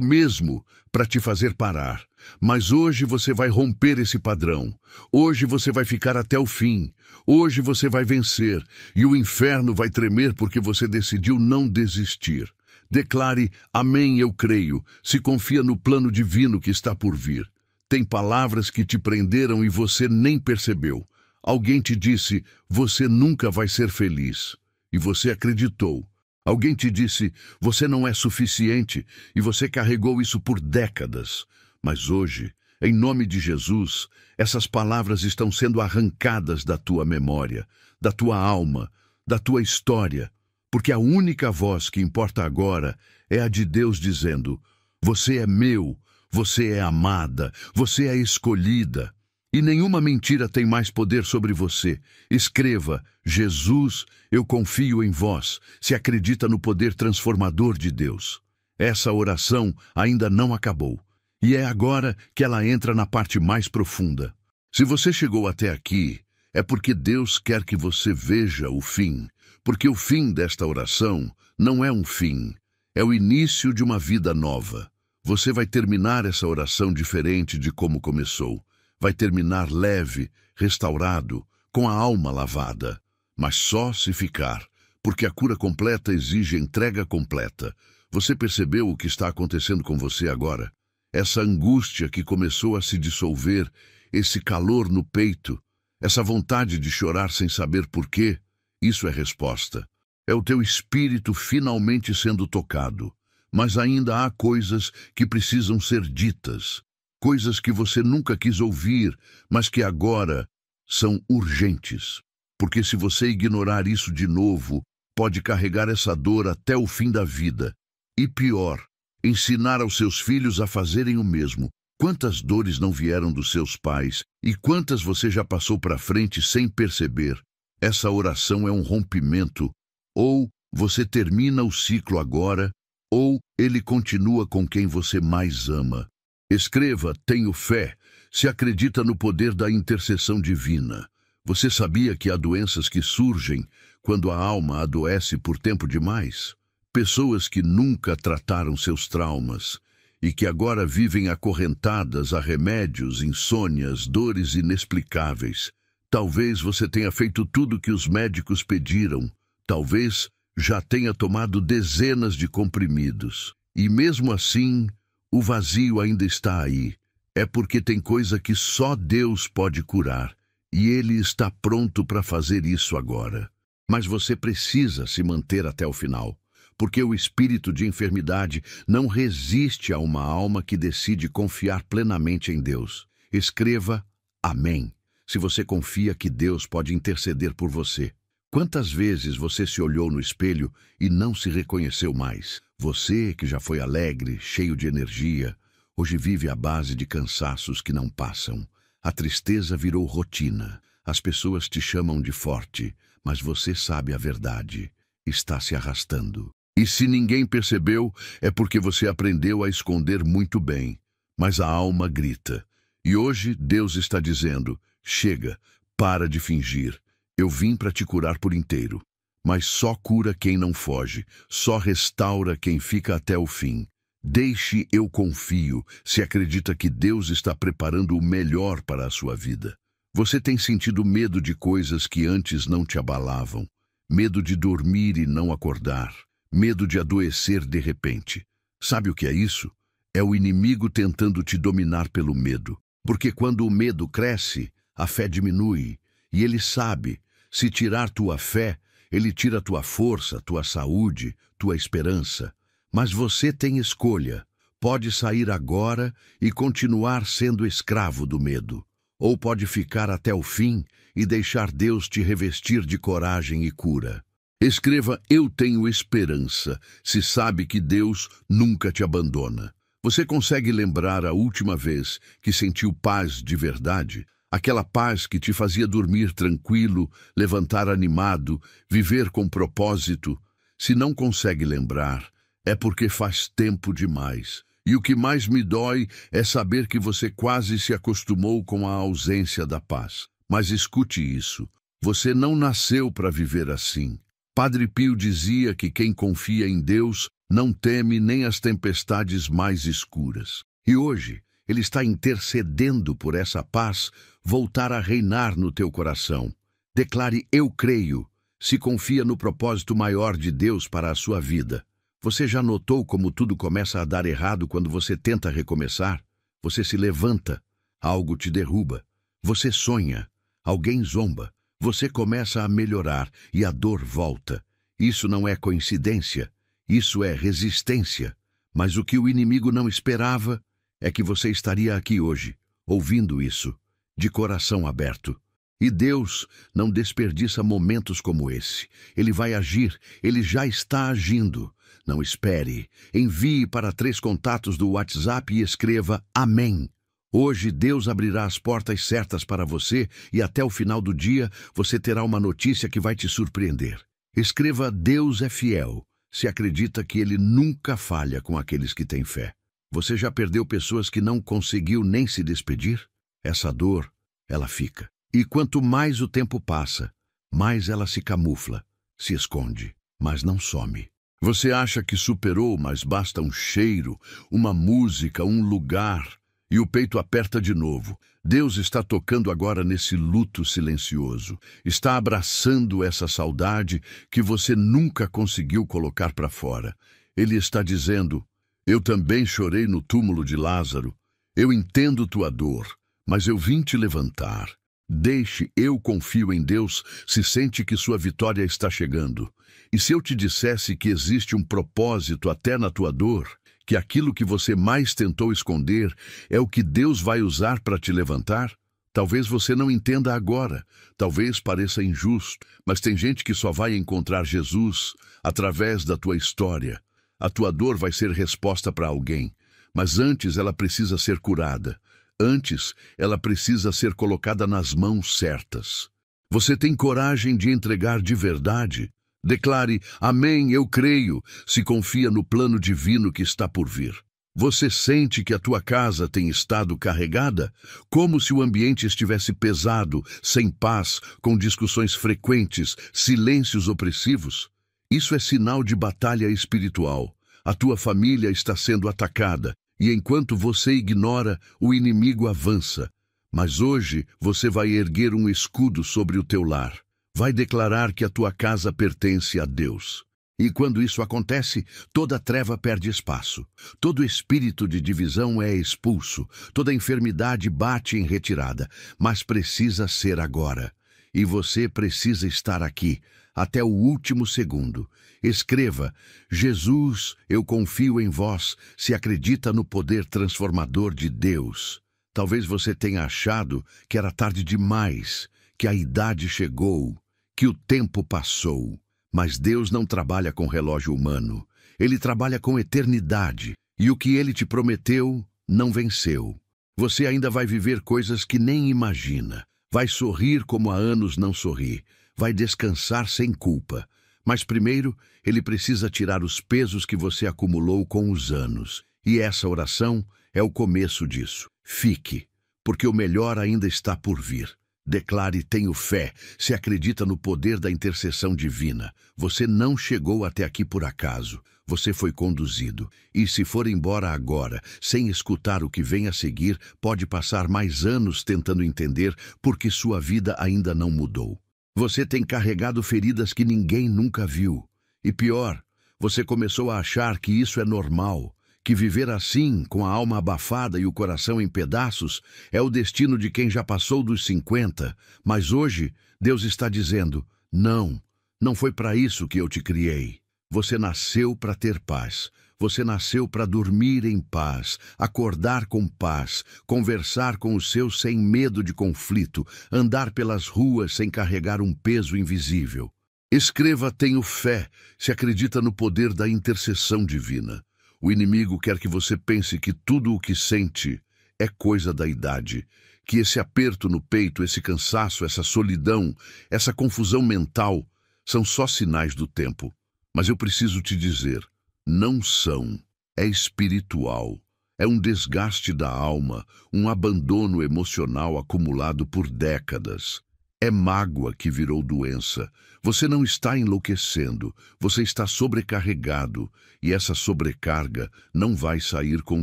mesmo, para te fazer parar. Mas hoje você vai romper esse padrão. Hoje você vai ficar até o fim. Hoje você vai vencer. E o inferno vai tremer porque você decidiu não desistir. Declare: Amém, eu creio. Se confia no plano divino que está por vir. Tem palavras que te prenderam e você nem percebeu. Alguém te disse: você nunca vai ser feliz. E você acreditou. Alguém te disse: você não é suficiente, e você carregou isso por décadas. Mas hoje, em nome de Jesus, essas palavras estão sendo arrancadas da tua memória, da tua alma, da tua história, porque a única voz que importa agora é a de Deus dizendo: você é meu, você é amada, você é escolhida. E nenhuma mentira tem mais poder sobre você. Escreva: Jesus, eu confio em vós. Se acredita no poder transformador de Deus. Essa oração ainda não acabou. E é agora que ela entra na parte mais profunda. Se você chegou até aqui, é porque Deus quer que você veja o fim. Porque o fim desta oração não é um fim, é o início de uma vida nova. Você vai terminar essa oração diferente de como começou. Vai terminar leve, restaurado, com a alma lavada. Mas só se ficar, porque a cura completa exige entrega completa. Você percebeu o que está acontecendo com você agora? Essa angústia que começou a se dissolver, esse calor no peito, essa vontade de chorar sem saber por quê, isso é resposta. É o teu espírito finalmente sendo tocado. Mas ainda há coisas que precisam ser ditas. Coisas que você nunca quis ouvir, mas que agora são urgentes. Porque se você ignorar isso de novo, pode carregar essa dor até o fim da vida. E pior, ensinar aos seus filhos a fazerem o mesmo. Quantas dores não vieram dos seus pais e quantas você já passou para frente sem perceber? Essa oração é um rompimento. Ou você termina o ciclo agora, ou ele continua com quem você mais ama. Escreva: tenho fé, se acredita no poder da intercessão divina. Você sabia que há doenças que surgem quando a alma adoece por tempo demais? Pessoas que nunca trataram seus traumas e que agora vivem acorrentadas a remédios, insônias, dores inexplicáveis. Talvez você tenha feito tudo que os médicos pediram. Talvez já tenha tomado dezenas de comprimidos. E mesmo assim, o vazio ainda está aí. É porque tem coisa que só Deus pode curar, e Ele está pronto para fazer isso agora. Mas você precisa se manter até o final, porque o espírito de enfermidade não resiste a uma alma que decide confiar plenamente em Deus. Escreva Amém, se você confia que Deus pode interceder por você. Quantas vezes você se olhou no espelho e não se reconheceu mais? Você, que já foi alegre, cheio de energia, hoje vive à base de cansaços que não passam. A tristeza virou rotina. As pessoas te chamam de forte, mas você sabe a verdade. Está se arrastando. E se ninguém percebeu, é porque você aprendeu a esconder muito bem. Mas a alma grita. E hoje Deus está dizendo: chega, para de fingir. Eu vim para te curar por inteiro. Mas só cura quem não foge, só restaura quem fica até o fim. Deixe eu confio, se acredita que Deus está preparando o melhor para a sua vida. Você tem sentido medo de coisas que antes não te abalavam. Medo de dormir e não acordar. Medo de adoecer de repente. Sabe o que é isso? É o inimigo tentando te dominar pelo medo. Porque quando o medo cresce, a fé diminui. E ele sabe, se tirar tua fé, ele tira tua força, tua saúde, tua esperança. Mas você tem escolha. Pode sair agora e continuar sendo escravo do medo. Ou pode ficar até o fim e deixar Deus te revestir de coragem e cura. Escreva Eu tenho esperança, se sabe que Deus nunca te abandona. Você consegue lembrar a última vez que sentiu paz de verdade? Aquela paz que te fazia dormir tranquilo, levantar animado, viver com propósito. Se não consegue lembrar, é porque faz tempo demais. E o que mais me dói é saber que você quase se acostumou com a ausência da paz. Mas escute isso, você não nasceu para viver assim. Padre Pio dizia que quem confia em Deus não teme nem as tempestades mais escuras. E hoje, Ele está intercedendo por essa paz voltar a reinar no teu coração. Declare Eu creio, se confia no propósito maior de Deus para a sua vida. Você já notou como tudo começa a dar errado quando você tenta recomeçar? Você se levanta, algo te derruba. Você sonha, alguém zomba. Você começa a melhorar e a dor volta. Isso não é coincidência, isso é resistência. Mas o que o inimigo não esperava é que você estaria aqui hoje, ouvindo isso, de coração aberto. E Deus não desperdiça momentos como esse. Ele vai agir, Ele já está agindo. Não espere. Envie para 3 contatos do WhatsApp e escreva Amém. Hoje Deus abrirá as portas certas para você e até o final do dia você terá uma notícia que vai te surpreender. Escreva Deus é fiel, se acredita que Ele nunca falha com aqueles que têm fé. Você já perdeu pessoas que não conseguiu nem se despedir? Essa dor, ela fica. E quanto mais o tempo passa, mais ela se camufla, se esconde, mas não some. Você acha que superou, mas basta um cheiro, uma música, um lugar, e o peito aperta de novo. Deus está tocando agora nesse luto silencioso. Está abraçando essa saudade que você nunca conseguiu colocar para fora. Ele está dizendo: eu também chorei no túmulo de Lázaro. Eu entendo tua dor, mas eu vim te levantar. Deixe, eu confio em Deus, se sente que sua vitória está chegando. E se eu te dissesse que existe um propósito até na tua dor, que aquilo que você mais tentou esconder é o que Deus vai usar para te levantar? Talvez você não entenda agora, talvez pareça injusto, mas tem gente que só vai encontrar Jesus através da tua história. A tua dor vai ser resposta para alguém, mas antes ela precisa ser curada. Antes, ela precisa ser colocada nas mãos certas. Você tem coragem de entregar de verdade? Declare, Amém, eu creio, se confia no plano divino que está por vir. Você sente que a tua casa tem estado carregada? Como se o ambiente estivesse pesado, sem paz, com discussões frequentes, silêncios opressivos? Isso é sinal de batalha espiritual. A tua família está sendo atacada. E enquanto você ignora, o inimigo avança. Mas hoje você vai erguer um escudo sobre o teu lar. Vai declarar que a tua casa pertence a Deus. E quando isso acontece, toda treva perde espaço. Todo espírito de divisão é expulso. Toda enfermidade bate em retirada. Mas precisa ser agora. E você precisa estar aqui, até o último segundo. Escreva: Jesus, eu confio em vós, se acredita no poder transformador de Deus. Talvez você tenha achado que era tarde demais, que a idade chegou, que o tempo passou. Mas Deus não trabalha com relógio humano. Ele trabalha com eternidade. E o que Ele te prometeu não venceu. Você ainda vai viver coisas que nem imagina. Vai sorrir como há anos não sorri. Vai descansar sem culpa. Mas primeiro, Ele precisa tirar os pesos que você acumulou com os anos. E essa oração é o começo disso. Fique, porque o melhor ainda está por vir. Declare: tenho fé, se acredita no poder da intercessão divina. Você não chegou até aqui por acaso. Você foi conduzido. E se for embora agora, sem escutar o que vem a seguir, pode passar mais anos tentando entender porque sua vida ainda não mudou. Você tem carregado feridas que ninguém nunca viu. E pior, você começou a achar que isso é normal. Que viver assim, com a alma abafada e o coração em pedaços, é o destino de quem já passou dos 50. Mas hoje, Deus está dizendo: não, não foi para isso que eu te criei. Você nasceu para ter paz. Você nasceu para dormir em paz, acordar com paz, conversar com os seus sem medo de conflito, andar pelas ruas sem carregar um peso invisível. Escreva: tenho fé, se acredita no poder da intercessão divina. O inimigo quer que você pense que tudo o que sente é coisa da idade, que esse aperto no peito, esse cansaço, essa solidão, essa confusão mental são só sinais do tempo. Mas eu preciso te dizer, não são. É espiritual. É um desgaste da alma, um abandono emocional acumulado por décadas. É mágoa que virou doença. Você não está enlouquecendo, você está sobrecarregado, e essa sobrecarga não vai sair com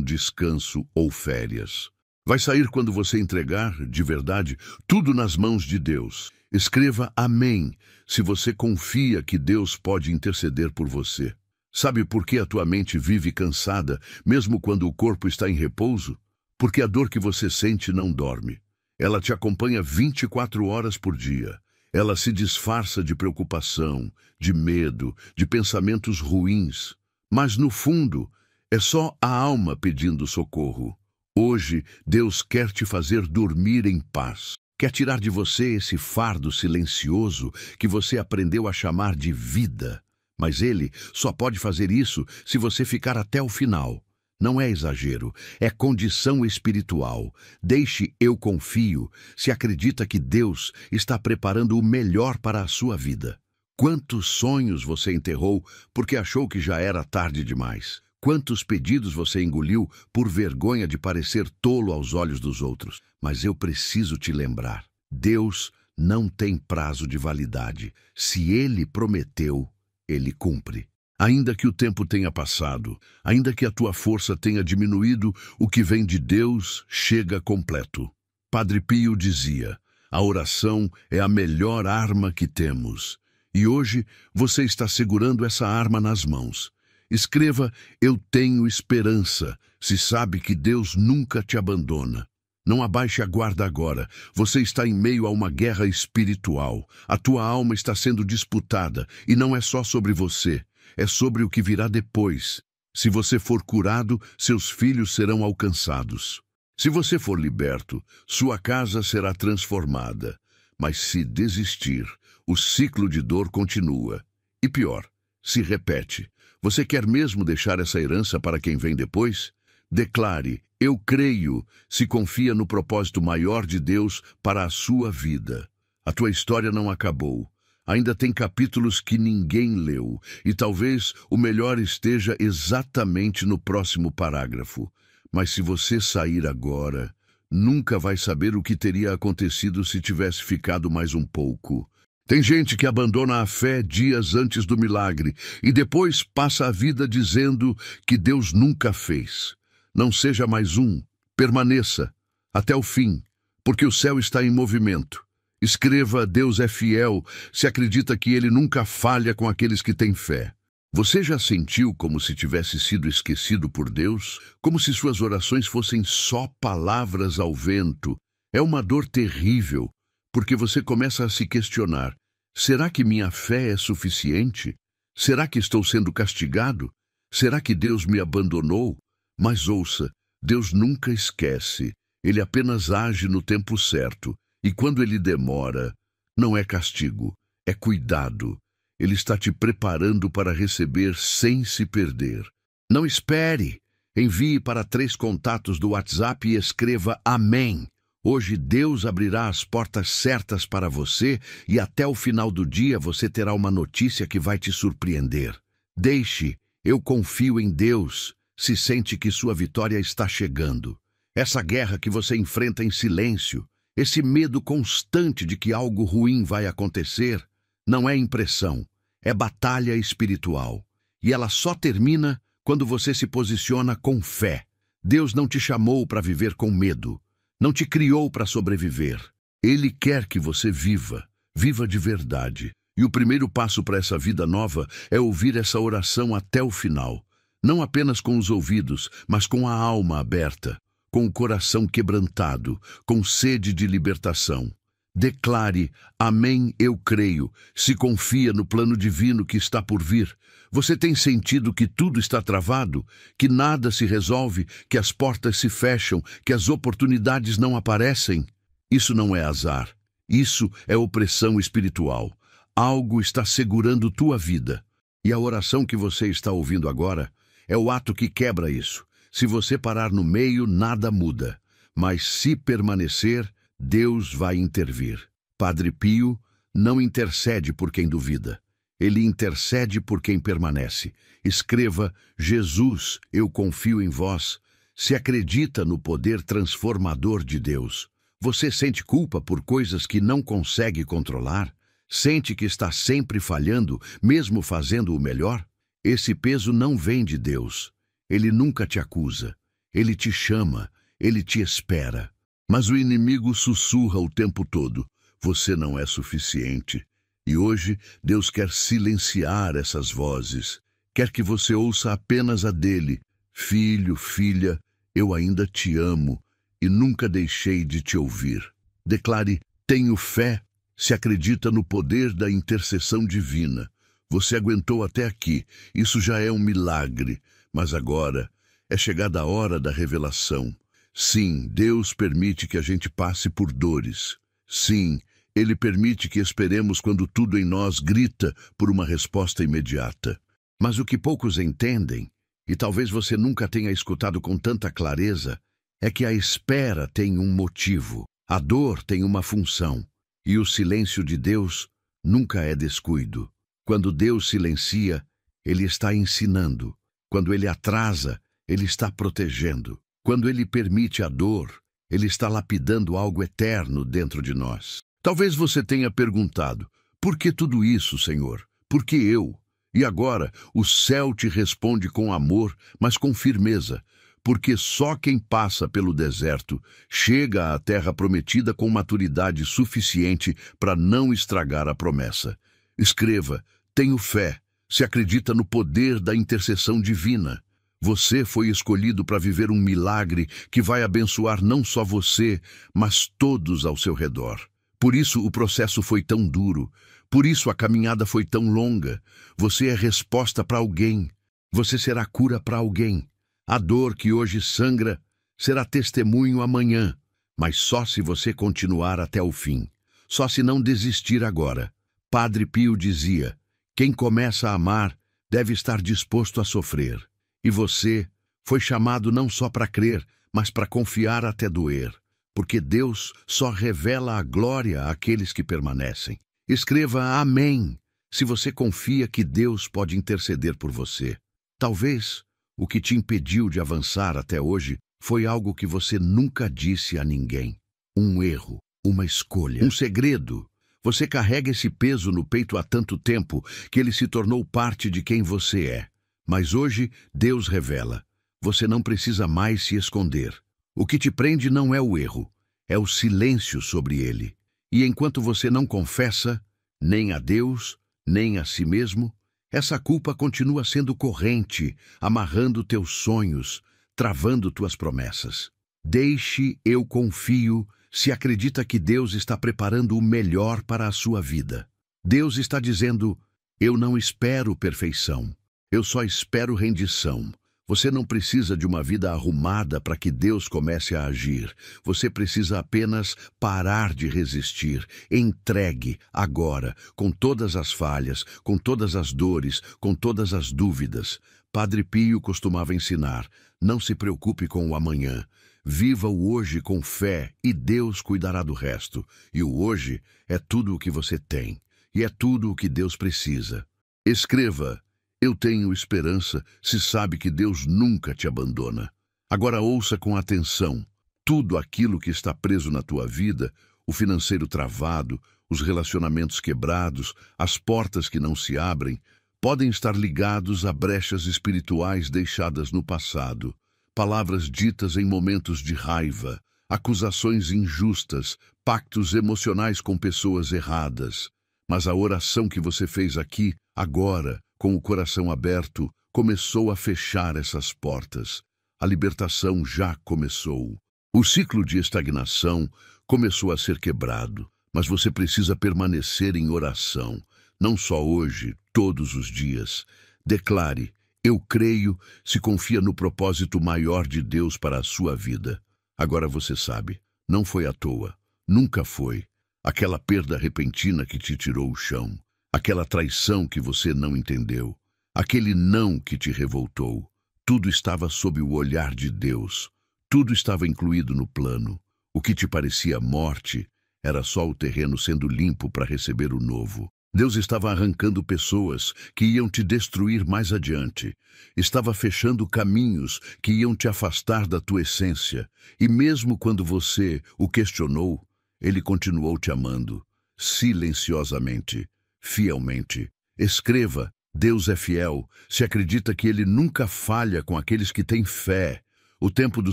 descanso ou férias. Vai sair quando você entregar, de verdade, tudo nas mãos de Deus. Escreva amém, se você confia que Deus pode interceder por você. Sabe por que a tua mente vive cansada, mesmo quando o corpo está em repouso? Porque a dor que você sente não dorme. Ela te acompanha 24 horas por dia. Ela se disfarça de preocupação, de medo, de pensamentos ruins. Mas, no fundo, é só a alma pedindo socorro. Hoje, Deus quer te fazer dormir em paz. Quer tirar de você esse fardo silencioso que você aprendeu a chamar de vida. Mas Ele só pode fazer isso se você ficar até o final. Não é exagero, é condição espiritual. Deixe eu confio, se acredita que Deus está preparando o melhor para a sua vida. Quantos sonhos você enterrou porque achou que já era tarde demais? Quantos pedidos você engoliu por vergonha de parecer tolo aos olhos dos outros? Mas eu preciso te lembrar, Deus não tem prazo de validade. Se Ele prometeu, Ele cumpre. Ainda que o tempo tenha passado, ainda que a tua força tenha diminuído, o que vem de Deus chega completo. Padre Pio dizia: a oração é a melhor arma que temos. E hoje você está segurando essa arma nas mãos. Escreva: eu tenho esperança, se sabe que Deus nunca te abandona. Não abaixe a guarda agora. Você está em meio a uma guerra espiritual. A tua alma está sendo disputada, e não é só sobre você. É sobre o que virá depois. Se você for curado, seus filhos serão alcançados. Se você for liberto, sua casa será transformada. Mas se desistir, o ciclo de dor continua. E pior, se repete. Você quer mesmo deixar essa herança para quem vem depois? Declare: eu creio, se confia no propósito maior de Deus para a sua vida. A tua história não acabou. Ainda tem capítulos que ninguém leu, e talvez o melhor esteja exatamente no próximo parágrafo. Mas se você sair agora, nunca vai saber o que teria acontecido se tivesse ficado mais um pouco. Tem gente que abandona a fé dias antes do milagre e depois passa a vida dizendo que Deus nunca fez. Não seja mais um, permaneça até o fim, porque o céu está em movimento. Escreva: Deus é fiel, se acredita que Ele nunca falha com aqueles que têm fé. Você já sentiu como se tivesse sido esquecido por Deus? Como se suas orações fossem só palavras ao vento? É uma dor terrível, porque você começa a se questionar: será que minha fé é suficiente? Será que estou sendo castigado? Será que Deus me abandonou? Mas ouça, Deus nunca esquece. Ele apenas age no tempo certo. E quando ele demora, não é castigo, é cuidado. Ele está te preparando para receber sem se perder. Não espere. Envie para 3 contatos do WhatsApp e escreva Amém. Hoje Deus abrirá as portas certas para você e até o final do dia você terá uma notícia que vai te surpreender. Deixe, eu confio em Deus, se sente que sua vitória está chegando. Essa guerra que você enfrenta em silêncio, esse medo constante de que algo ruim vai acontecer, não é impressão, é batalha espiritual. E ela só termina quando você se posiciona com fé. Deus não te chamou para viver com medo. Não te criou para sobreviver. Ele quer que você viva, viva de verdade. E o primeiro passo para essa vida nova é ouvir essa oração até o final. Não apenas com os ouvidos, mas com a alma aberta, com o coração quebrantado, com sede de libertação. Declare, Amém, eu creio, se confia no plano divino que está por vir. Você tem sentido que tudo está travado, que nada se resolve, que as portas se fecham, que as oportunidades não aparecem? Isso não é azar. Isso é opressão espiritual. Algo está segurando tua vida. E a oração que você está ouvindo agora é o ato que quebra isso. Se você parar no meio, nada muda. Mas se permanecer, Deus vai intervir. Padre Pio não intercede por quem duvida. Ele intercede por quem permanece. Escreva, Jesus, eu confio em vós. Se acredita no poder transformador de Deus. Você sente culpa por coisas que não consegue controlar? Sente que está sempre falhando, mesmo fazendo o melhor? Esse peso não vem de Deus. Ele nunca te acusa. Ele te chama. Ele te espera. Mas o inimigo sussurra o tempo todo: você não é suficiente. E hoje Deus quer silenciar essas vozes. Quer que você ouça apenas a dele: filho, filha, eu ainda te amo e nunca deixei de te ouvir. Declare, tenho fé, se acredita no poder da intercessão divina. Você aguentou até aqui, isso já é um milagre, mas agora é chegada a hora da revelação. Sim, Deus permite que a gente passe por dores. Sim, Ele permite que esperemos quando tudo em nós grita por uma resposta imediata. Mas o que poucos entendem, e talvez você nunca tenha escutado com tanta clareza, é que a espera tem um motivo, a dor tem uma função, e o silêncio de Deus nunca é descuido. Quando Deus silencia, Ele está ensinando. Quando Ele atrasa, Ele está protegendo. Quando Ele permite a dor, Ele está lapidando algo eterno dentro de nós. Talvez você tenha perguntado, por que tudo isso, Senhor? Por que eu? E agora, o céu te responde com amor, mas com firmeza, porque só quem passa pelo deserto chega à terra prometida com maturidade suficiente para não estragar a promessa. Escreva, tenho fé, se acredita no poder da intercessão divina. Você foi escolhido para viver um milagre que vai abençoar não só você, mas todos ao seu redor. Por isso o processo foi tão duro. Por isso a caminhada foi tão longa. Você é resposta para alguém. Você será cura para alguém. A dor que hoje sangra será testemunho amanhã. Mas só se você continuar até o fim. Só se não desistir agora. Padre Pio dizia, quem começa a amar deve estar disposto a sofrer. E você foi chamado não só para crer, mas para confiar até doer. Porque Deus só revela a glória àqueles que permanecem. Escreva Amém, se você confia que Deus pode interceder por você. Talvez o que te impediu de avançar até hoje foi algo que você nunca disse a ninguém. Um erro, uma escolha, um segredo. Você carrega esse peso no peito há tanto tempo que ele se tornou parte de quem você é. Mas hoje Deus revela. Você não precisa mais se esconder. O que te prende não é o erro, é o silêncio sobre ele. E enquanto você não confessa, nem a Deus, nem a si mesmo, Essa culpa continua sendo corrente, amarrando teus sonhos, travando tuas promessas. Deixe, eu confio, se acredita que Deus está preparando o melhor para a sua vida. Deus está dizendo: eu não espero perfeição, eu só espero rendição. Você não precisa de uma vida arrumada para que Deus comece a agir. Você precisa apenas parar de resistir. Entregue agora, com todas as falhas, com todas as dores, com todas as dúvidas. Padre Pio costumava ensinar: não se preocupe com o amanhã. Viva o hoje com fé e Deus cuidará do resto. E o hoje é tudo o que você tem. E é tudo o que Deus precisa. Escreva: eu tenho esperança, se sabe que Deus nunca te abandona. Agora ouça com atenção. Tudo aquilo que está preso na tua vida, o financeiro travado, os relacionamentos quebrados, as portas que não se abrem, podem estar ligados a brechas espirituais deixadas no passado. Palavras ditas em momentos de raiva, acusações injustas, pactos emocionais com pessoas erradas. Mas a oração que você fez aqui, agora, com o coração aberto, começou a fechar essas portas. A libertação já começou. O ciclo de estagnação começou a ser quebrado, mas você precisa permanecer em oração, não só hoje, todos os dias. Declare: eu creio, se confia no propósito maior de Deus para a sua vida. Agora você sabe, não foi à toa, nunca foi. Aquela perda repentina que te tirou o chão, aquela traição que você não entendeu, aquele não que te revoltou, tudo estava sob o olhar de Deus, tudo estava incluído no plano. O que te parecia morte era só o terreno sendo limpo para receber o novo. Deus estava arrancando pessoas que iam te destruir mais adiante, estava fechando caminhos que iam te afastar da tua essência, e mesmo quando você o questionou, Ele continuou te amando, silenciosamente, fielmente. Escreva: Deus é fiel, se acredita que Ele nunca falha com aqueles que têm fé. O tempo do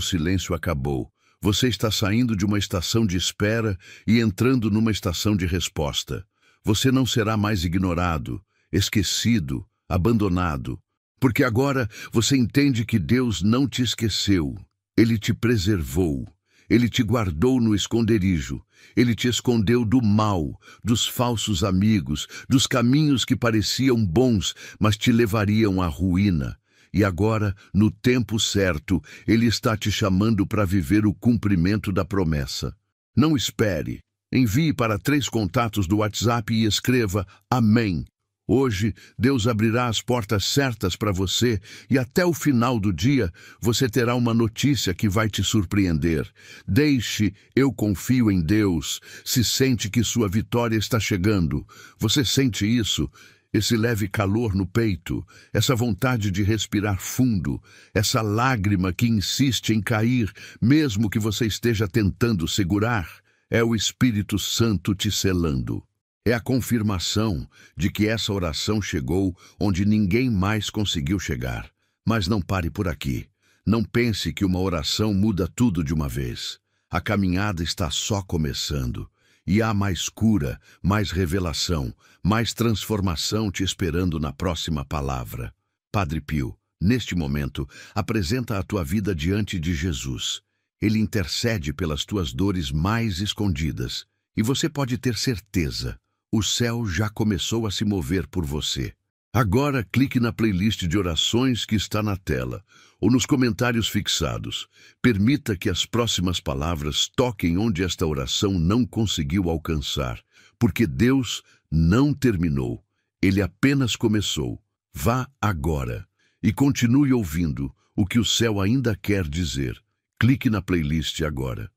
silêncio acabou. Você está saindo de uma estação de espera e entrando numa estação de resposta. Você não será mais ignorado, esquecido, abandonado, porque agora você entende que Deus não te esqueceu. Ele te preservou. Ele te guardou no esconderijo. Ele te escondeu do mal, dos falsos amigos, dos caminhos que pareciam bons, mas te levariam à ruína. E agora, no tempo certo, Ele está te chamando para viver o cumprimento da promessa. Não espere. Envie para 3 contatos do WhatsApp e escreva: Amém. Hoje, Deus abrirá as portas certas para você e até o final do dia você terá uma notícia que vai te surpreender. Deixe, eu confio em Deus. Se sente que sua vitória está chegando. Você sente isso? Esse leve calor no peito, essa vontade de respirar fundo, essa lágrima que insiste em cair, mesmo que você esteja tentando segurar, é o Espírito Santo te selando. É a confirmação de que essa oração chegou onde ninguém mais conseguiu chegar. Mas não pare por aqui. Não pense que uma oração muda tudo de uma vez. A caminhada está só começando. E há mais cura, mais revelação, mais transformação te esperando na próxima palavra. Padre Pio, neste momento, apresenta a tua vida diante de Jesus. Ele intercede pelas tuas dores mais escondidas. E você pode ter certeza, o céu já começou a se mover por você. Agora clique na playlist de orações que está na tela, ou nos comentários fixados. Permita que as próximas palavras toquem onde esta oração não conseguiu alcançar, porque Deus não terminou, Ele apenas começou. Vá agora e continue ouvindo o que o céu ainda quer dizer. Clique na playlist agora.